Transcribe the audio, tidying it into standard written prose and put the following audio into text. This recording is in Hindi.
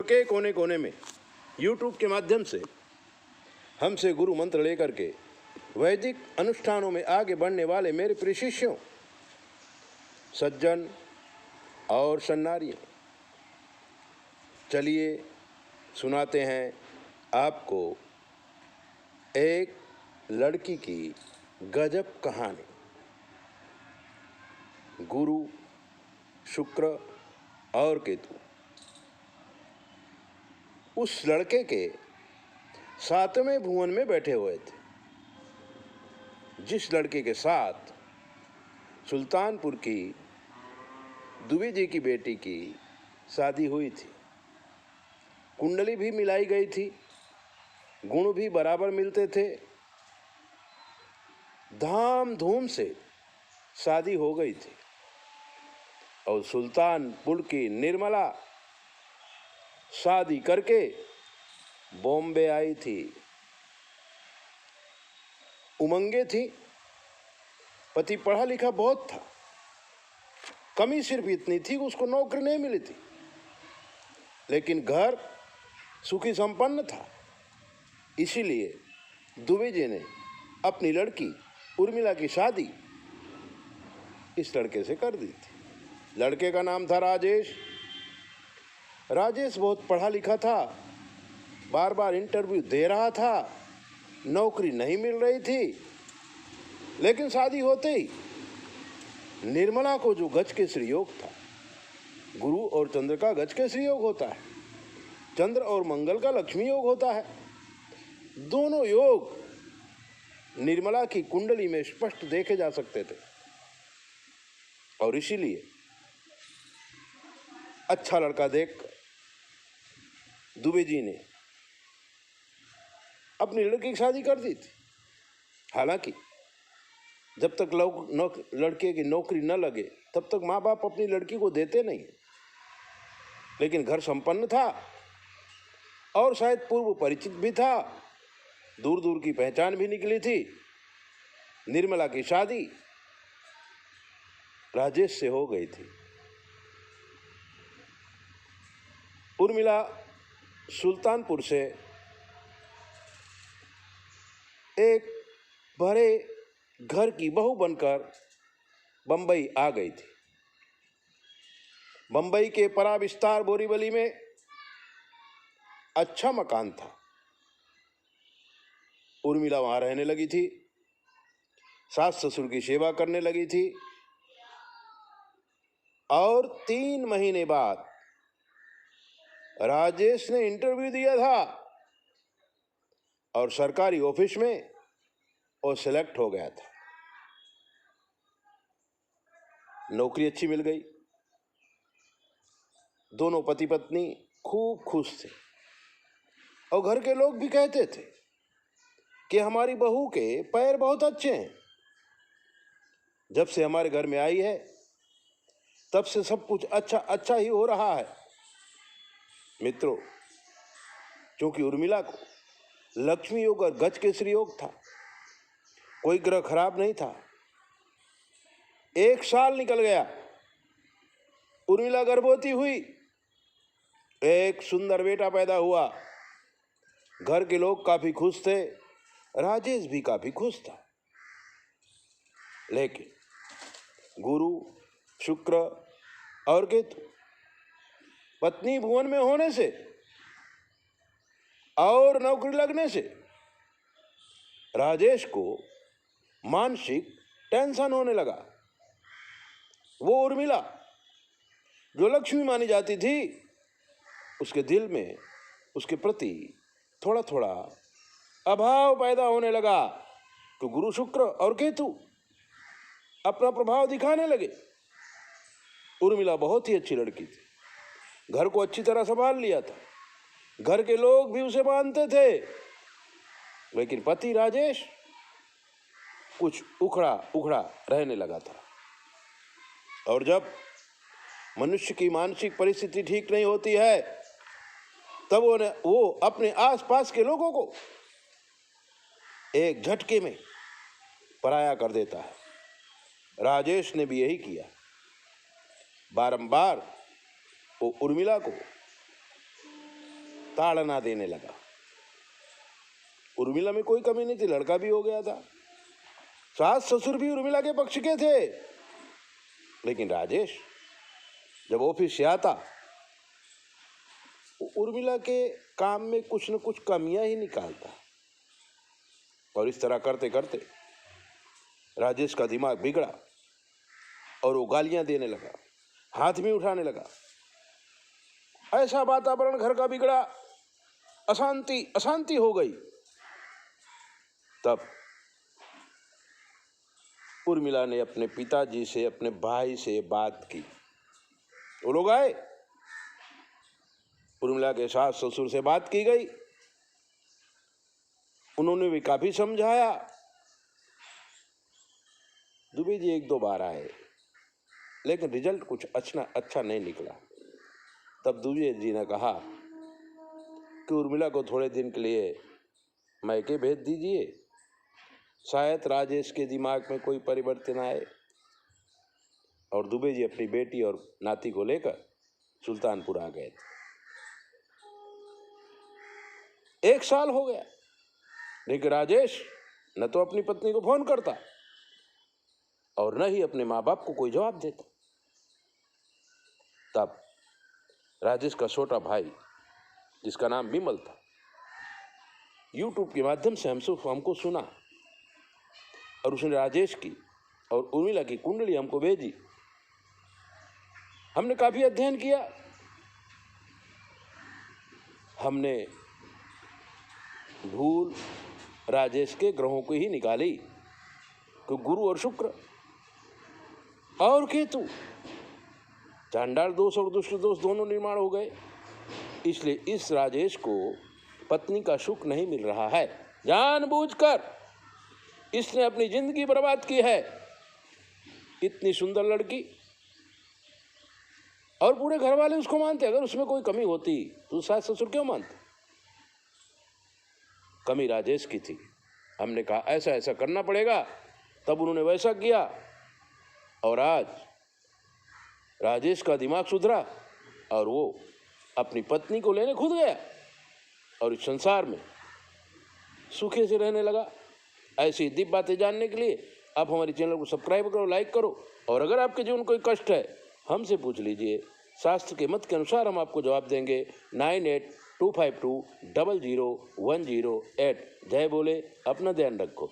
के कोने कोने में यूट्यूब के माध्यम से हमसे गुरु मंत्र लेकर के वैदिक अनुष्ठानों में आगे बढ़ने वाले मेरे प्रिय शिष्यों, सज्जन और सन्नारियों, चलिए सुनाते हैं आपको एक लड़की की गजब कहानी। गुरु, शुक्र और केतु। उस लड़के के 7वें भुवन में बैठे हुए थे। जिस लड़के के साथ सुल्तानपुर की दुबे जी की बेटी की शादी हुई थी, कुंडली भी मिलाई गई थी, गुण भी बराबर मिलते थे, धाम धूम से शादी हो गई थी। और सुल्तानपुर की निर्मला शादी करके बॉम्बे आई थी। उमंगे थी, पति पढ़ा लिखा बहुत था, कमी सिर्फ इतनी थी कि उसको नौकरी नहीं मिली थी, लेकिन घर सुखी संपन्न था। इसीलिए दुबे जी ने अपनी लड़की उर्मिला की शादी इस लड़के से कर दी थी। लड़के का नाम था राजेश। राजेश बहुत पढ़ा लिखा था, बार बार इंटरव्यू दे रहा था, नौकरी नहीं मिल रही थी, लेकिन शादी होते ही निर्मला को जो गज के श्री योग था, गुरु और चंद्र का गज के श्री योग होता है, चंद्र और मंगल का लक्ष्मी योग होता है, दोनों योग निर्मला की कुंडली में स्पष्ट देखे जा सकते थे। और इसीलिए अच्छा लड़का देखकर दुबे जी ने अपनी लड़की की शादी कर दी थी। हालांकि जब तक लड़के की नौकरी न लगे तब तक माँ बाप अपनी लड़की को देते नहीं, लेकिन घर संपन्न था और शायद पूर्व परिचित भी था, दूर दूर की पहचान भी निकली थी। निर्मला की शादी राजेश से हो गई थी। उर्मिला सुल्तानपुर से एक बड़े घर की बहू बनकर बंबई आ गई थी। बंबई के परा विस्तार बोरीवली में अच्छा मकान था। उर्मिला वहां रहने लगी थी, सास ससुर की सेवा करने लगी थी। और 3 महीने बाद राजेश ने इंटरव्यू दिया था और सरकारी ऑफिस में वो सिलेक्ट हो गया था। नौकरी अच्छी मिल गई। दोनों पति पत्नी खूब खुश थे और घर के लोग भी कहते थे कि हमारी बहू के पैर बहुत अच्छे हैं। जब से हमारे घर में आई है तब से सब कुछ अच्छा अच्छा ही हो रहा है। मित्रों, क्योंकि उर्मिला को लक्ष्मी योग और गज केसरी योग था, कोई ग्रह खराब नहीं था। 1 साल निकल गया, उर्मिला गर्भवती हुई, एक सुंदर बेटा पैदा हुआ। घर के लोग काफी खुश थे, राजेश भी काफी खुश था। लेकिन गुरु, शुक्र और केतु पत्नी भुवन में होने से और नौकरी लगने से राजेश को मानसिक टेंशन होने लगा। वो उर्मिला जो लक्ष्मी मानी जाती थी, उसके दिल में उसके प्रति थोड़ा थोड़ा अभाव पैदा होने लगा। तो गुरु, शुक्र और केतु अपना प्रभाव दिखाने लगे। उर्मिला बहुत ही अच्छी लड़की थी, घर को अच्छी तरह संभाल लिया था, घर के लोग भी उसे मानते थे। लेकिन पति राजेश कुछ उखड़ा उखड़ा रहने लगा था। और जब मनुष्य की मानसिक परिस्थिति ठीक नहीं होती है, तब वो अपने आसपास के लोगों को एक झटके में पराया कर देता है। राजेश ने भी यही किया। बारंबार वो उर्मिला को ताड़ना देने लगा। उर्मिला में कोई कमी नहीं थी, लड़का भी हो गया था, सास ससुर भी उर्मिला के पक्ष के थे। लेकिन राजेश जब ऑफिस से आता उर्मिला के काम में कुछ न कुछ कमियां ही निकालता, और इस तरह करते करते राजेश का दिमाग बिगड़ा और वो गालियां देने लगा, हाथ में उठाने लगा। ऐसा वातावरण घर का बिगड़ा, अशांति अशांति हो गई। तब उर्मिला ने अपने पिताजी से, अपने भाई से बात की। वो लोग आए, उर्मिला के सास ससुर से बात की गई, उन्होंने भी काफी समझाया। दुबे जी 1-2 बार आए, लेकिन रिजल्ट कुछ अच्छा नहीं निकला। तब दुबे जी ने कहा कि उर्मिला को थोड़े दिन के लिए मायके भेज दीजिए, शायद राजेश के दिमाग में कोई परिवर्तन आए। और दुबे जी अपनी बेटी और नाती को लेकर सुल्तानपुर आ गए थे। 1 साल हो गया, लेकिन राजेश न तो अपनी पत्नी को फोन करता और न ही अपने माँ बाप को कोई जवाब देता। तब राजेश का छोटा भाई, जिसका नाम विमल था, यूट्यूब के माध्यम से हमको सुना और उसने राजेश की और उर्मिला की कुंडली हमको भेजी। हमने काफी अध्ययन किया, हमने भूल राजेश के ग्रहों को ही निकाली कि गुरु और शुक्र और केतु, चांडाल दोष और दुष्ट दोष दोनों निर्माण हो गए। इसलिए इस राजेश को पत्नी का सुख नहीं मिल रहा है, जानबूझकर इसने अपनी जिंदगी बर्बाद की है। इतनी सुंदर लड़की, और पूरे घर वाले उसको मानते। अगर उसमें कोई कमी होती तो सास ससुर क्यों मानते? कमी राजेश की थी। हमने कहा ऐसा ऐसा करना पड़ेगा, तब उन्होंने वैसा किया और आज राजेश का दिमाग सुधरा और वो अपनी पत्नी को लेने खुद गया और इस संसार में सुखे से रहने लगा। ऐसी दिव्य बातें जानने के लिए आप हमारे चैनल को सब्सक्राइब करो, लाइक करो, और अगर आपके जीवन कोई कष्ट है हमसे पूछ लीजिए। शास्त्र के मत के अनुसार हम आपको जवाब देंगे। 9825200108। जय बोले, अपना ध्यान रखो।